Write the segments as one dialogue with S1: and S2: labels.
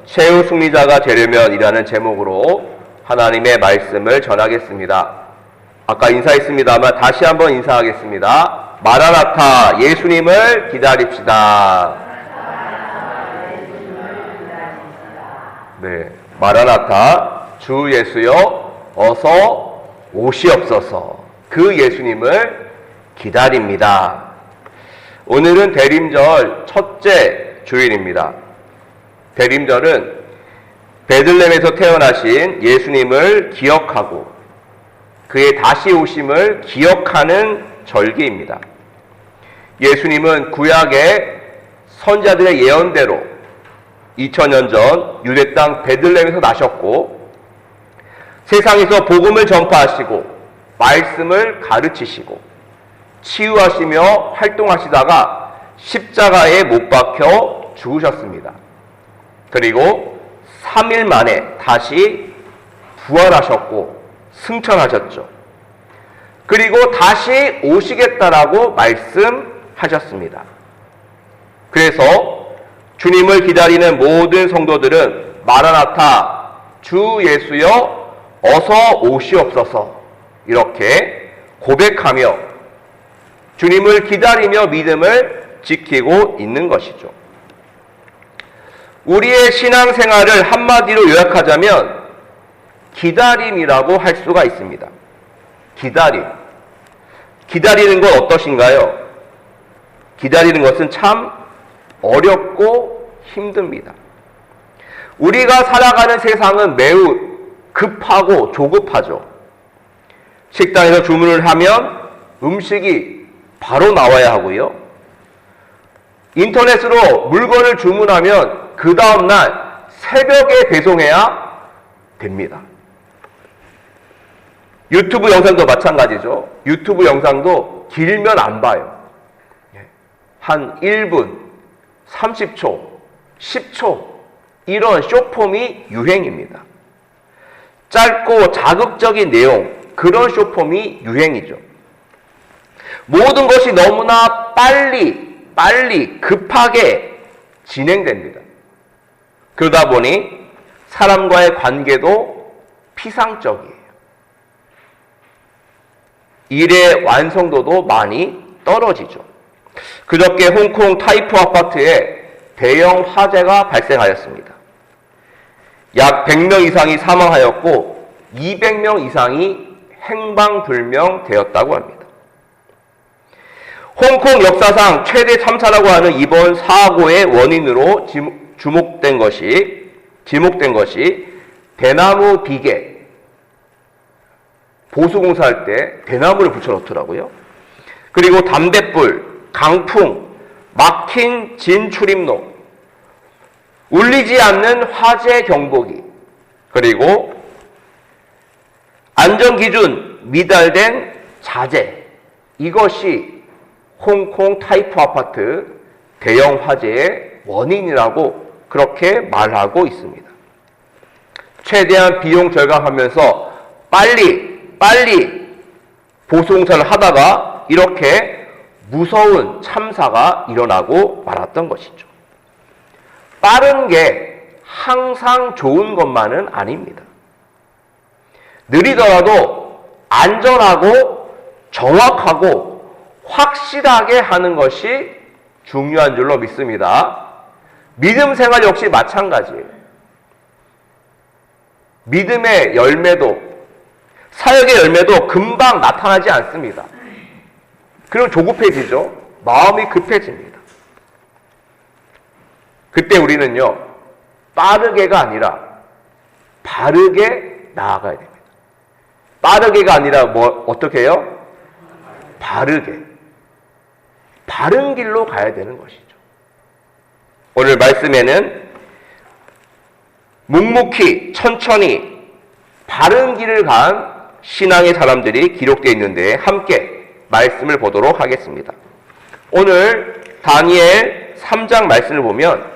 S1: 최후 승리자가 되려면이라는 제목으로 하나님의 말씀을 전하겠습니다. 아까 인사했습니다만 다시 한번 인사하겠습니다. 마라나타, 예수님을 기다립시다. 네, 마라나타, 주 예수여 어서 오시옵소서. 그 예수님을 기다립니다. 오늘은 대림절 첫째 주일입니다. 대림절은 베들레헴에서 태어나신 예수님을 기억하고 그의 다시 오심을 기억하는 절기입니다. 예수님은 구약의 선자들의 예언대로 2000년 전 유대 땅 베들레헴에서 나셨고 세상에서 복음을 전파하시고 말씀을 가르치시고 치유하시며 활동하시다가 십자가에 못 박혀 죽으셨습니다. 그리고 3일 만에 다시 부활하셨고 승천하셨죠. 그리고 다시 오시겠다라고 말씀하셨습니다. 그래서 주님을 기다리는 모든 성도들은 마라나타, 주 예수여 어서 오시옵소서 이렇게 고백하며 주님을 기다리며 믿음을 지키고 있는 것이죠. 우리의 신앙생활을 한마디로 요약하자면 기다림이라고 할 수가 있습니다. 기다림. 기다리는 건 어떠신가요? 기다리는 것은 참 어렵고 힘듭니다. 우리가 살아가는 세상은 매우 급하고 조급하죠. 식당에서 주문을 하면 음식이 바로 나와야 하고요. 인터넷으로 물건을 주문하면 그 다음날 새벽에 배송해야 됩니다. 유튜브 영상도 마찬가지죠. 유튜브 영상도 길면 안 봐요. 한 1분, 30초, 10초 이런 숏폼이 유행입니다. 짧고 자극적인 내용, 그런 숏폼이 유행이죠. 모든 것이 너무나 빨리 급하게 진행됩니다. 그러다 보니 사람과의 관계도 피상적이에요. 일의 완성도도 많이 떨어지죠. 그저께 홍콩 타이포 아파트에 대형 화재가 발생하였습니다. 약 100명 이상이 사망하였고 200명 이상이 행방불명되었다고 합니다. 홍콩 역사상 최대 참사라고 하는 이번 사고의 원인으로 지목된 것이 대나무 비계, 보수공사할 때 대나무를 붙여놓더라고요. 그리고 담뱃불, 강풍, 막힌 진출입로, 울리지 않는 화재 경보기, 그리고 안전기준 미달된 자재, 이것이 홍콩 타이포 아파트 대형 화재의 원인이라고 그렇게 말하고 있습니다. 최대한 비용 절감하면서 빨리 보수공사를 하다가 이렇게 무서운 참사가 일어나고 말았던 것이죠. 빠른 게 항상 좋은 것만은 아닙니다. 느리더라도 안전하고 정확하고 확실하게 하는 것이 중요한 줄로 믿습니다. 믿음 생활 역시 마찬가지예요. 믿음의 열매도, 사역의 열매도 금방 나타나지 않습니다. 그럼 조급해지죠. 마음이 급해집니다. 그때 우리는요, 빠르게가 아니라 바르게 나아가야 됩니다. 빠르게가 아니라 어떻게 해요? 바른 길로 가야 되는 것이죠. 오늘 말씀에는 묵묵히 천천히 바른 길을 간 신앙의 사람들이 기록되어 있는데 함께 말씀을 보도록 하겠습니다. 오늘 다니엘 3장 말씀을 보면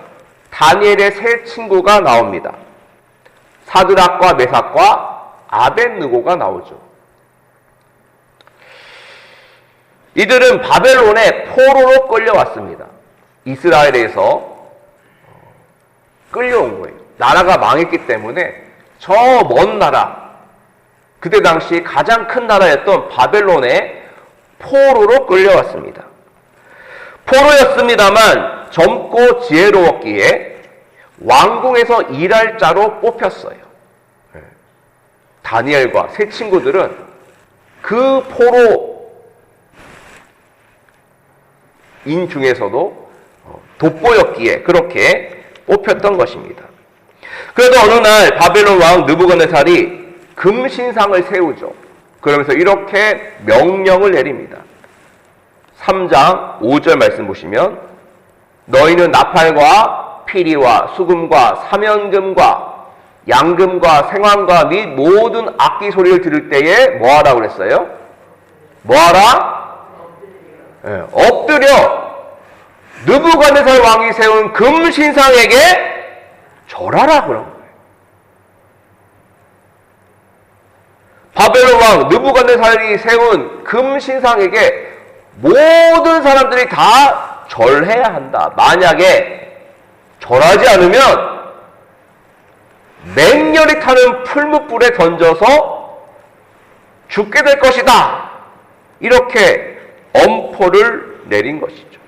S1: 다니엘의 세 친구가 나옵니다. 사드락과 메삭과 아벳느고가 나오죠. 이들은 바벨론의 포로로 끌려왔습니다. 이스라엘에서 끌려온 거예요. 나라가 망했기 때문에 저 먼 나라, 그때 당시 가장 큰 나라였던 바벨론의 포로로 끌려왔습니다. 포로였습니다만 젊고 지혜로웠기에 왕궁에서 일할 자로 뽑혔어요. 다니엘과 세 친구들은 그 포로인 중에서도 돋보였기에 그렇게 뽑혔던 것입니다. 그래도 어느 날 바벨론 왕 느부갓네살이 금신상을 세우죠. 그러면서 이렇게 명령을 내립니다. 3장 5절 말씀 보시면 너희는 나팔과 피리와 수금과 사면금과 양금과 생황과 및 모든 악기 소리를 들을 때에 뭐하라 그랬어요? 뭐하라? 엎드려 느부갓네살 왕이 세운 금신상에게 절하라 그런 거예요. 바벨론 왕 느부갓네살이 세운 금신상에게 모든 사람들이 다 절해야 한다. 만약에 절하지 않으면 맹렬히 타는 풀무불에 던져서 죽게 될 것이다. 이렇게 엄포를 내린 것이죠.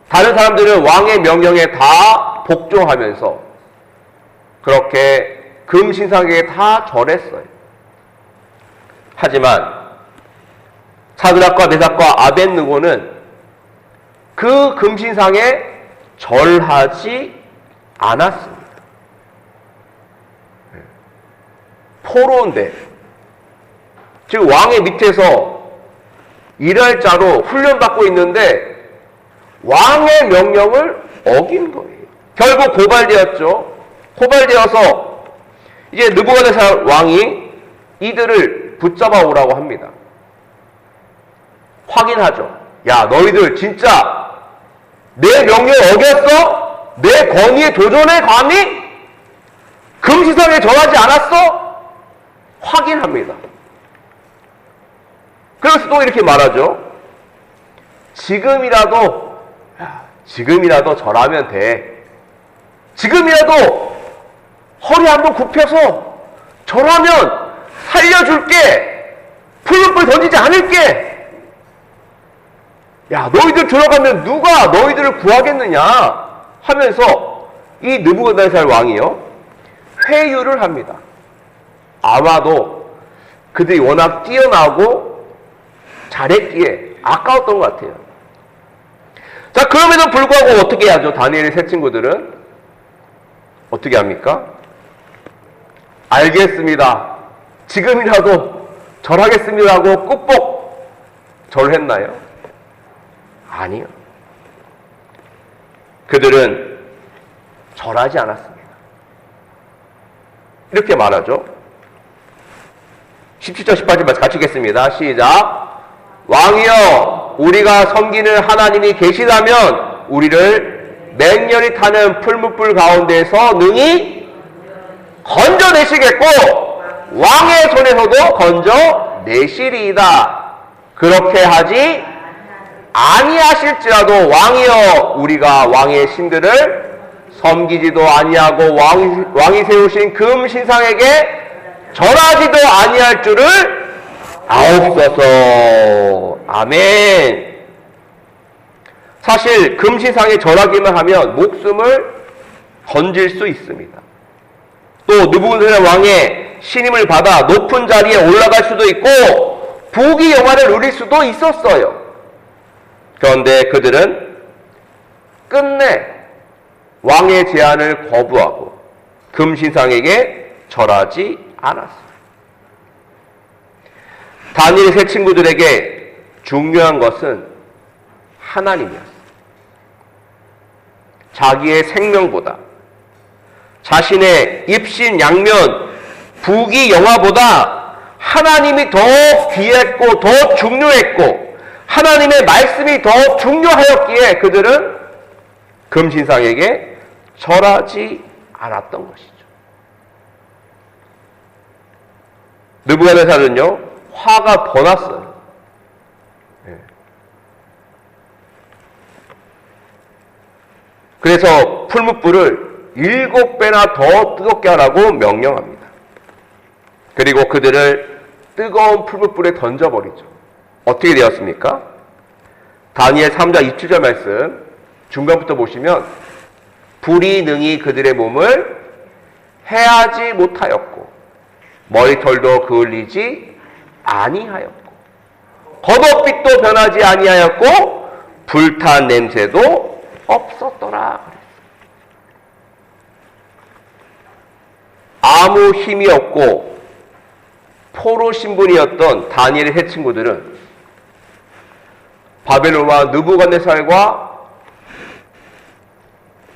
S1: 다른 사람들은 왕의 명령에 다 복종하면서 그렇게 금신상에게 다 절했어요. 하지만 사드락과 메삭과 아벳느고는 그 금신상에 절하지 않았습니다. 포로인데, 즉 왕의 밑에서 일할 자로 훈련받고 있는데 왕의 명령을 어긴 거예요. 결국 고발되었죠. 고발되어서 이제 느부갓네살 왕이 이들을 붙잡아 오라고 합니다. 확인하죠. 야, 너희들 진짜 내 명령 어겼어? 내 권위에 도전해 감히? 금신상에 절하지 않았어? 확인합니다. 그래서 또 이렇게 말하죠. 지금이라도 절하면 돼. 지금이라도 허리 한번 굽혀서 절하면 살려줄게. 풀무불 던지지 않을게. 야, 너희들 들어가면 누가 너희들을 구하겠느냐 하면서 이 느부갓네살 왕이요 회유를 합니다. 아마도 그들이 워낙 뛰어나고 잘했기에 아까웠던 것 같아요. 자, 그럼에도 불구하고 어떻게 하죠? 다니엘의 세 친구들은 어떻게 합니까? 알겠습니다. 지금이라도 절하겠습니다 하고 꾹뻑 절했나요? 아니요. 그들은 절하지 않았습니다. 이렇게 말하죠. 17절 18절 말씀 같이 읽겠습니다. 시작. 왕이여, 우리가 섬기는 하나님이 계시다면 우리를 맹렬히 타는 풀무불 가운데서 능히 건져내시겠고 왕의 손에서도 건져내시리이다. 그렇게 하지 아니하실지라도 왕이여, 우리가 왕의 신들을 섬기지도 아니하고 왕이 세우신 금신상에게 절하지도 아니할 줄을 아옵소서. 아멘. 사실 금신상에 절하기만 하면 목숨을 건질 수 있습니다. 또 느부갓네살 왕의 신임을 받아 높은 자리에 올라갈 수도 있고 부귀 영화를 누릴 수도 있었어요. 그런데 그들은 끝내 왕의 제안을 거부하고 금신상에게 절하지 않았습니다. 다니엘 세 친구들에게 중요한 것은 하나님이었습니다. 자기의 생명보다, 자신의 입신 양면, 부귀 영화보다 하나님이 더 귀했고 더 중요했고 하나님의 말씀이 더 중요하였기에 그들은 금신상에게 절하지 않았던 것이죠. 느부갓네살은요 화가 더 났어요. 그래서 풀무불을 7배나 더 뜨겁게 하라고 명령합니다. 그리고 그들을 뜨거운 풀무불에 던져버리죠. 어떻게 되었습니까? 다니엘 3장 27절 말씀 중간부터 보시면 불이 능히 그들의 몸을 해하지 못하였고 머리털도 그을리지 아니하였고 겉옷빛도 변하지 아니하였고 불탄 냄새도 없었더라. 아무 힘이 없고 포로 신분이었던 다니엘의 세 친구들은 바벨론과 느부갓네살과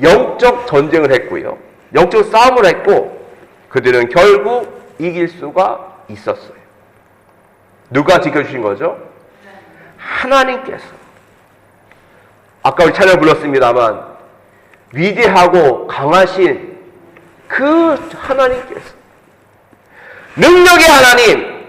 S1: 영적 전쟁을 했고요. 영적 싸움을 했고 그들은 결국 이길 수가 있었어요. 누가 지켜주신 거죠? 하나님께서. 아까 우리 찬양 불렀습니다만 위대하고 강하신 그 하나님께서, 능력의 하나님,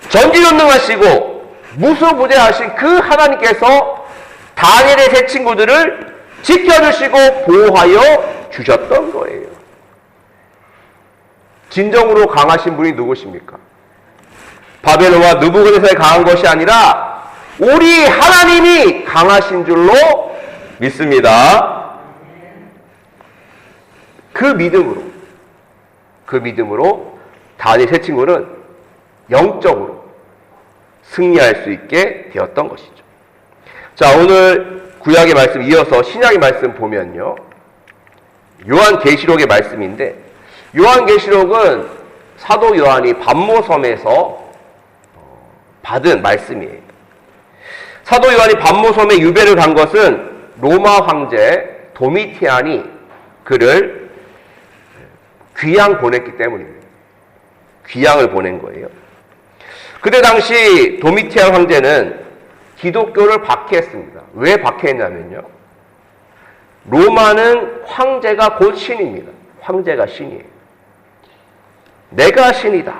S1: 전지전능하시고 무소부재하신 그 하나님께서 다니엘의 세 친구들을 지켜주시고 보호하여 주셨던 거예요. 진정으로 강하신 분이 누구십니까? 바벨론과 느부갓네살이 강한 것이 아니라 우리 하나님이 강하신 줄로 믿습니다. 그 믿음으로 다니엘 세 친구는 영적으로 승리할 수 있게 되었던 것이죠. 자, 오늘 구약의 말씀 이어서 신약의 말씀 보면요, 요한계시록의 말씀인데, 요한계시록은 사도 요한이 반모섬에서 받은 말씀이에요. 사도 요한이 반모섬에 유배를 간 것은 로마 황제 도미티안이 그를 귀양 보냈기 때문입니다. 귀양을 보낸 거예요. 그때 당시 도미티안 황제는 기독교를 박해했습니다. 왜 박해했냐면요, 로마는 황제가 곧 신입니다. 황제가 신이에요. 내가 신이다.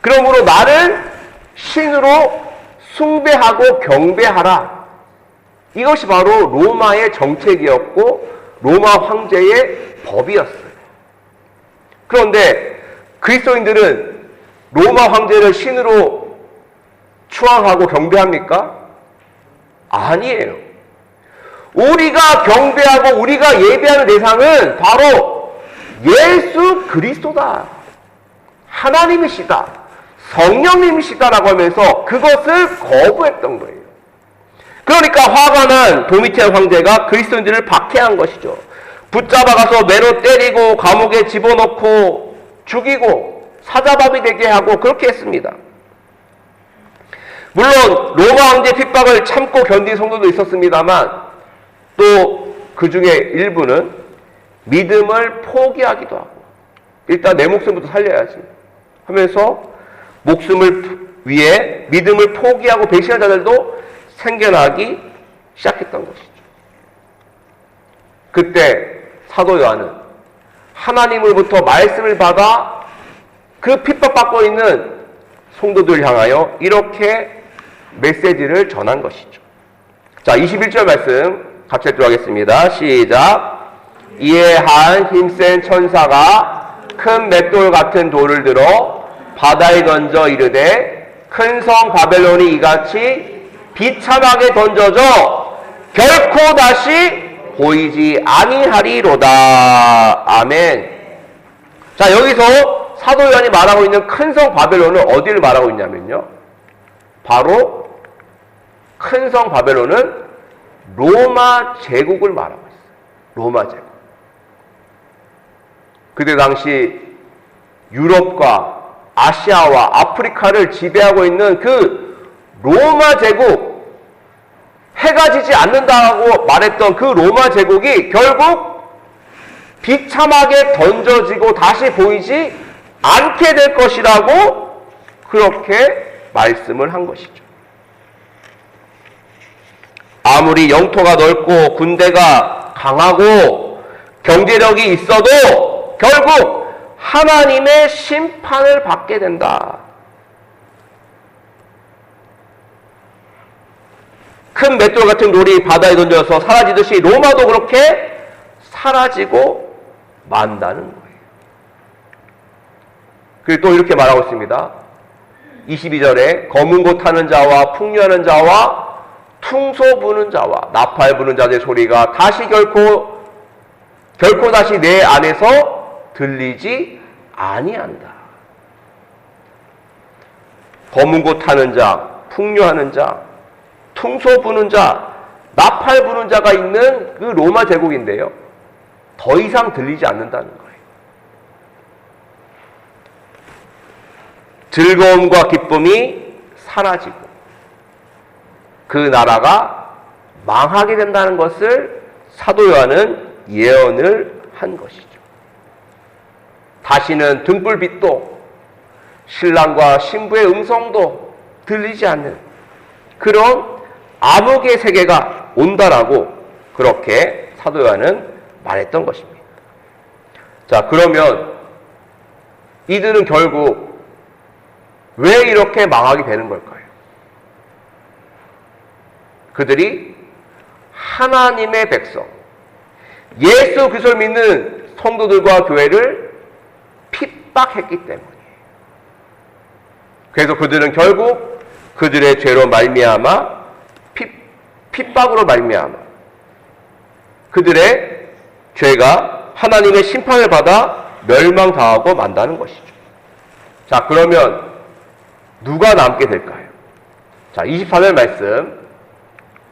S1: 그러므로 나를 신으로 숭배하고 경배하라. 이것이 바로 로마의 정책이었고 로마 황제의 법이었어요. 그런데 그리스도인들은 로마 황제를 신으로 추앙하고 경배합니까? 아니에요. 우리가 경배하고 우리가 예배하는 대상은 바로 예수 그리스도다. 하나님이시다. 성령님이시다라고 하면서 그것을 거부했던 거예요. 그러니까 화가 난 도미티안 황제가 그리스도인들을 박해한 것이죠. 붙잡아가서 매로 때리고 감옥에 집어넣고 죽이고 사자밥이 되게 하고 그렇게 했습니다. 물론 로마 황제 핍박을 참고 견딘 성도도 있었습니다만 또 그 중에 일부는 믿음을 포기하기도 하고, 일단 내 목숨부터 살려야지 하면서 목숨을 위해 믿음을 포기하고 배신한 자들도 생겨나기 시작했던 것이죠. 그때 사도 요한은 하나님으로부터 말씀을 받아 그 핍박받고 있는 성도들 향하여 이렇게 메시지를 전한 것이죠. 자, 21절 말씀 같이 읽도록 하겠습니다. 시작. 이에 한 힘센 천사가 큰 맷돌 같은 돌을 들어 바다에 던져 이르되 큰 성 바벨론이 이같이 비참하게 던져져 결코 다시 보이지 아니하리로다. 아멘. 자, 여기서 사도 요한이 말하고 있는 큰 성 바벨론은 어디를 말하고 있냐면요, 바로 큰 성 바벨론은 로마 제국을 말하고 있어요. 로마 제국. 그때 당시 유럽과 아시아와 아프리카를 지배하고 있는 그 로마 제국, 해가 지지 않는다고 말했던 그 로마 제국이 결국 비참하게 던져지고 다시 보이지 않게 될 것이라고 그렇게 말씀을 한 것이죠. 아무리 영토가 넓고 군대가 강하고 경제력이 있어도 결국 하나님의 심판을 받게 된다. 큰 맷돌 같은 돌이 바다에 던져서 사라지듯이 로마도 그렇게 사라지고 만다는 거예요. 그리고 또 이렇게 말하고 있습니다. 22절에 검은 고 타는 자와 풍류하는 자와 퉁소 부는 자와 나팔 부는 자들의 소리가 다시 결코 다시 내 안에서 들리지 아니한다. 검은 고 타는 자, 풍류하는 자, 퉁소 부는 자, 나팔 부는 자가 있는 그 로마 제국인데요. 더 이상 들리지 않는다는 거예요. 즐거움과 기쁨이 사라지고 그 나라가 망하게 된다는 것을 사도 요한은 예언을 한 것이죠. 다시는 등불빛도 신랑과 신부의 음성도 들리지 않는 그런 암흑의 세계가 온다라고 그렇게 사도 요한은 말했던 것입니다. 자, 그러면 이들은 결국 왜 이렇게 망하게 되는 걸까요? 그들이 하나님의 백성, 예수 그리스도를 믿는 성도들과 교회를 핍박했기 때문이에요. 그래서 그들은 결국 그들의 죄로 말미암아 핍박으로 말미암아 그들의 죄가 하나님의 심판을 받아 멸망당하고 만다는 것이죠. 자, 그러면 누가 남게 될까요? 자, 24절 말씀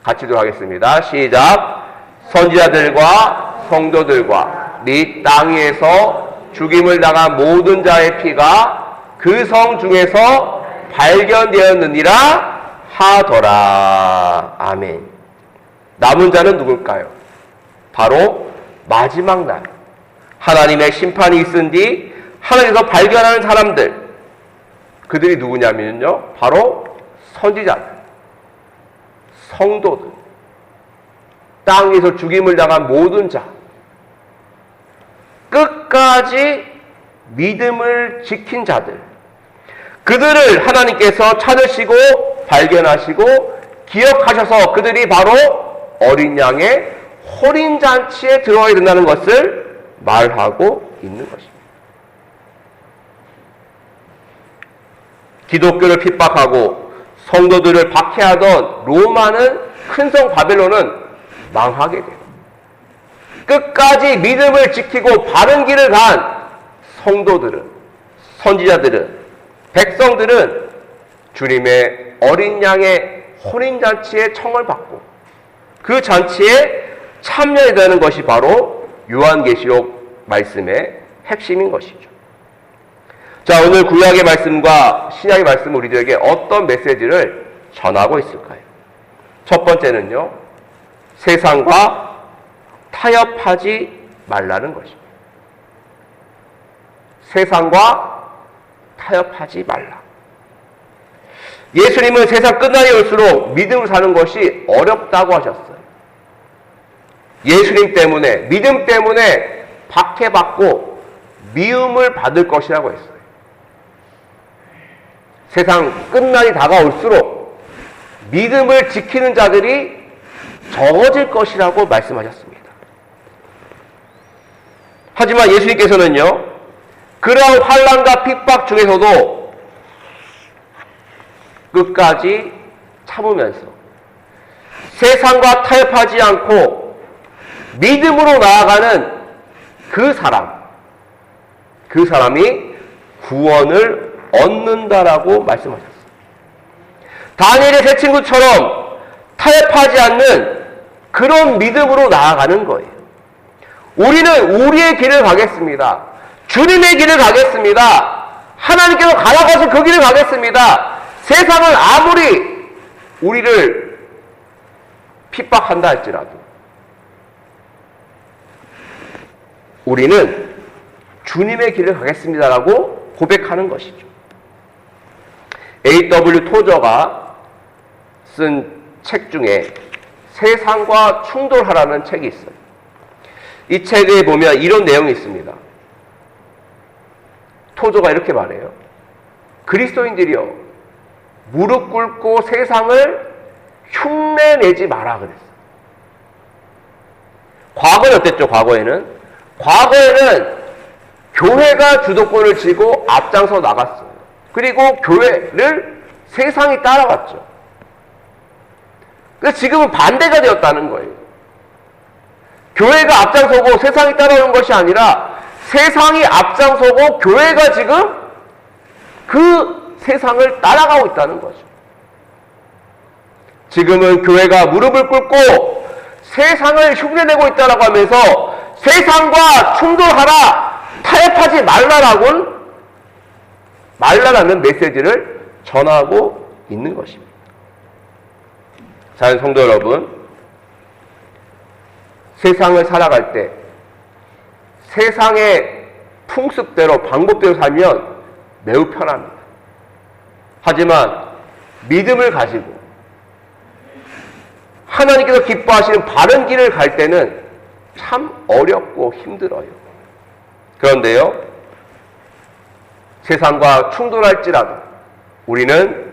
S1: 같이 읽도록 하겠습니다. 시작. 선지자들과 성도들과 및 땅 위에서 죽임을 당한 모든 자의 피가 그 성 중에서 발견되었느니라 하더라. 아멘. 남은 자는 누굴까요? 바로 마지막 날 하나님의 심판이 있은 뒤 하나님께서 발견하는 사람들, 그들이 누구냐면요, 바로 선지자들, 성도들, 땅 위에서 죽임을 당한 모든 자, 끝까지 믿음을 지킨 자들, 그들을 하나님께서 찾으시고 발견하시고 기억하셔서 그들이 바로 어린 양의 혼인잔치에 들어와야 된다는 것을 말하고 있는 것입니다. 기독교를 핍박하고 성도들을 박해하던 로마는 큰성 바벨론은 망하게 돼요. 끝까지 믿음을 지키고 바른 길을 간 성도들은, 선지자들은, 백성들은 주님의 어린 양의 혼인잔치의 청을 받고 그 잔치에 참여해야 되는 것이 바로 요한계시록 말씀의 핵심인 것이죠. 자, 오늘 구약의 말씀과 신약의 말씀은 우리들에게 어떤 메시지를 전하고 있을까요? 첫 번째는요, 세상과 타협하지 말라는 것입니다. 세상과 타협하지 말라. 예수님은 세상 끝날이 올수록 믿음을 사는 것이 어렵다고 하셨어요. 예수님 때문에, 믿음 때문에 박해받고 미움을 받을 것이라고 했어요. 세상 끝날이 다가올수록 믿음을 지키는 자들이 적어질 것이라고 말씀하셨습니다. 하지만 예수님께서는요, 그러한 환난과 핍박 중에서도 끝까지 참으면서 세상과 타협하지 않고 믿음으로 나아가는 그 사람이 구원을 얻는다라고 말씀하셨습니다. 다니엘의 세 친구처럼 타협하지 않는 그런 믿음으로 나아가는 거예요. 우리는 우리의 길을 가겠습니다. 주님의 길을 가겠습니다. 하나님께서 가라가신 그 길을 가겠습니다. 세상은 아무리 우리를 핍박한다 할지라도 우리는 주님의 길을 가겠습니다라고 고백하는 것이죠. A.W. 토저가 쓴 책 중에 세상과 충돌하라는 책이 있어요. 이 책에 보면 이런 내용이 있습니다. 토저가 이렇게 말해요. 그리스도인들이여, 무릎 꿇고 세상을 흉내내지 마라 그랬어요. 과거는 어땠죠? 과거에는 교회가 주도권을 쥐고 앞장서 나갔어요. 그리고 교회를 세상이 따라왔죠. 그래서 지금은 반대가 되었다는 거예요. 교회가 앞장서고 세상이 따라오는 것이 아니라 세상이 앞장서고 교회가 지금 그 세상을 따라가고 있다는 거죠. 지금은 교회가 무릎을 꿇고 세상을 흉내내고 있다라고 하면서 세상과 충돌하라, 타협하지 말라라는 메시지를 전하고 있는 것입니다. 사랑하는 성도 여러분, 세상을 살아갈 때 세상의 풍습대로 방법대로 살면 매우 편합니다. 하지만 믿음을 가지고 하나님께서 기뻐하시는 바른 길을 갈 때는 참 어렵고 힘들어요. 그런데요, 세상과 충돌할지라도 우리는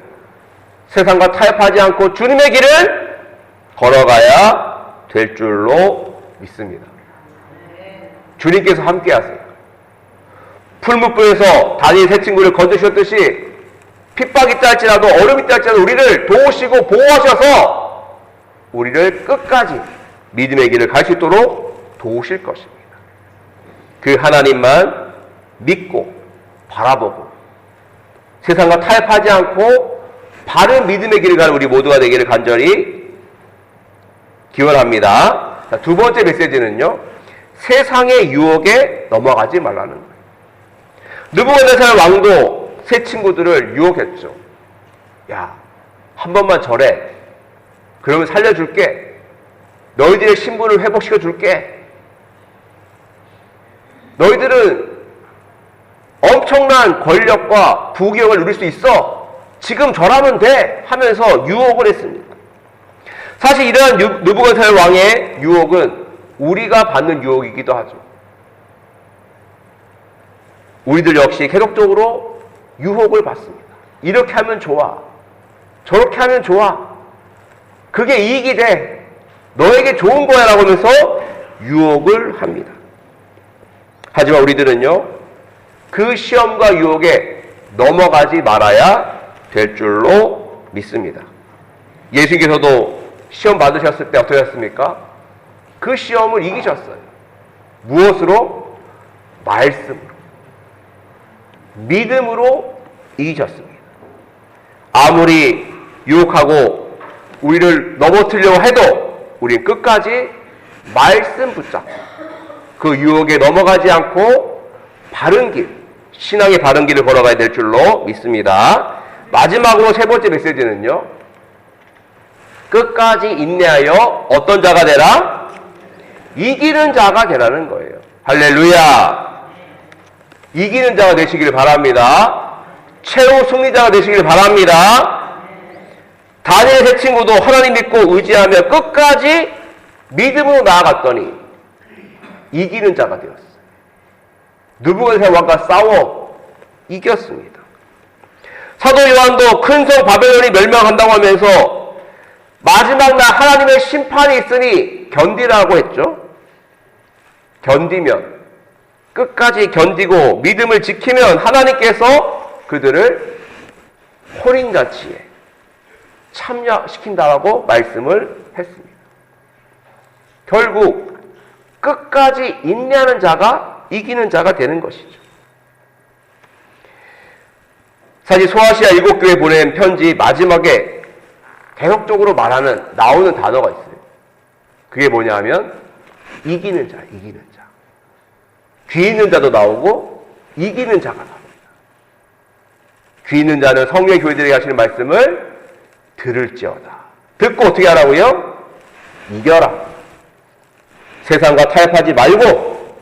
S1: 세상과 타협하지 않고 주님의 길을 걸어가야 될 줄로 믿습니다. 주님께서 함께 하세요. 풀무불에서 다니엘 세 친구를 건져주셨듯이 핍박이 있다 할지라도 얼음이 있다 할지라도 우리를 도우시고 보호하셔서 우리를 끝까지 믿음의 길을 갈 수 있도록 도우실 것입니다. 그 하나님만 믿고 바라보고 세상과 타협하지 않고 바른 믿음의 길을 가는 우리 모두가 되기를 간절히 기원합니다. 자, 두 번째 메시지는요, 세상의 유혹에 넘어가지 말라는 거예요. 느부갓네살 왕도 세 친구들을 유혹했죠. 야, 한 번만 절해. 그러면 살려줄게. 너희들의 신분을 회복시켜줄게. 너희들은 엄청난 권력과 부귀영을 누릴 수 있어. 지금 절하면 돼. 하면서 유혹을 했습니다. 사실 이러한 느부갓네살 왕의 유혹은 우리가 받는 유혹이기도 하죠. 우리들 역시 계속적으로 유혹을 받습니다. 이렇게 하면 좋아. 저렇게 하면 좋아. 그게 이익이 돼. 너에게 좋은 거야 라고 하면서 유혹을 합니다. 하지만 우리들은요, 그 시험과 유혹에 넘어가지 말아야 될 줄로 믿습니다. 예수님께서도 시험 받으셨을 때 어떻게 하셨습니까? 그 시험을 이기셨어요. 무엇으로? 말씀으로. 믿음으로 이기셨습니다. 아무리 유혹하고 우리를 넘어뜨리려고 해도 우리는 끝까지 말씀 붙잡고 그 유혹에 넘어가지 않고 바른 길, 신앙의 바른 길을 걸어가야 될 줄로 믿습니다. 마지막으로 세 번째 메시지는요, 끝까지 인내하여 어떤 자가 되라? 이기는 자가 되라는 거예요. 할렐루야. 이기는 자가 되시기를 바랍니다. 최후 승리자가 되시기를 바랍니다. 다니엘 세 친구도 하나님 믿고 의지하며 끝까지 믿음으로 나아갔더니 이기는 자가 되었어요. 느부갓네살 왕과 싸워 이겼습니다. 사도 요한도 큰 성 바벨론이 멸망한다고 하면서 마지막 날 하나님의 심판이 있으니 견디라고 했죠. 견디면, 끝까지 견디고 믿음을 지키면 하나님께서 그들을 혼인잔치에 참여시킨다라고 말씀을 했습니다. 결국 끝까지 인내하는 자가 이기는 자가 되는 것이죠. 사실 소아시아 7교회 보낸 편지 마지막에 계속적으로 나오는 단어가 있어요. 그게 뭐냐 하면 이기는 자, 이기는 자. 귀 있는 자도 나오고 이기는 자가 나옵니다. 귀 있는 자는 성령의 교회들에게 하시는 말씀을 들을지어다. 듣고 어떻게 하라고요? 이겨라. 세상과 타협하지 말고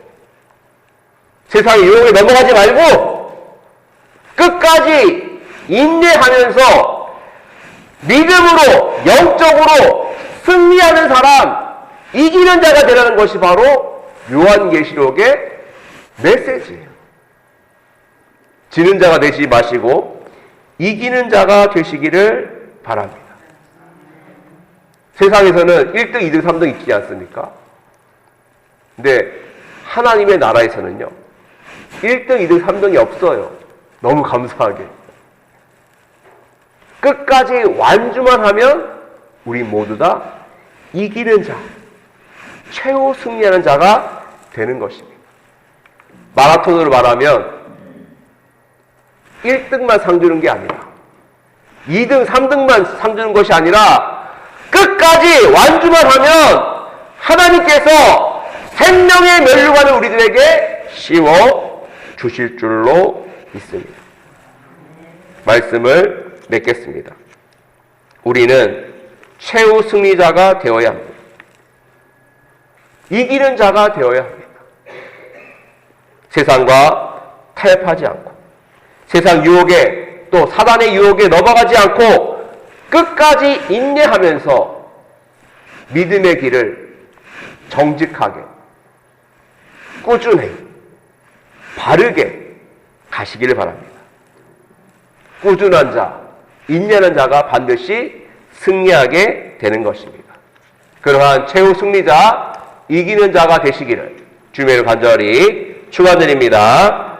S1: 세상의 유혹에 넘어가지 말고 끝까지 인내하면서 믿음으로 영적으로 승리하는 사람, 이기는 자가 되라는 것이 바로 요한계시록의 메시지예요. 지는 자가 되지 마시고 이기는 자가 되시기를 바랍니다. 세상에서는 1등, 2등, 3등 있지 않습니까? 근데 하나님의 나라에서는요, 1등, 2등, 3등이 없어요. 너무 감사하게. 끝까지 완주만 하면 우리 모두 다 이기는 자, 최후 승리하는 자가 되는 것입니다. 마라톤으로 말하면 1등만 상 주는 게 아니라 2등, 3등만 상 주는 것이 아니라 끝까지 완주만 하면 하나님께서 생명의 면류관을 우리들에게 씌워 주실 줄로 믿습니다. 말씀을 맺겠습니다. 우리는 최후 승리자가 되어야 합니다. 이기는 자가 되어야 합니다. 세상과 타협하지 않고 세상 유혹에 또 사단의 유혹에 넘어가지 않고 끝까지 인내하면서 믿음의 길을 정직하게 꾸준히 바르게 가시기를 바랍니다. 꾸준한 자, 인내하는 자가 반드시 승리하게 되는 것입니다. 그러한 최후 승리자, 이기는 자가 되시기를 주님의 간절히 축원드립니다.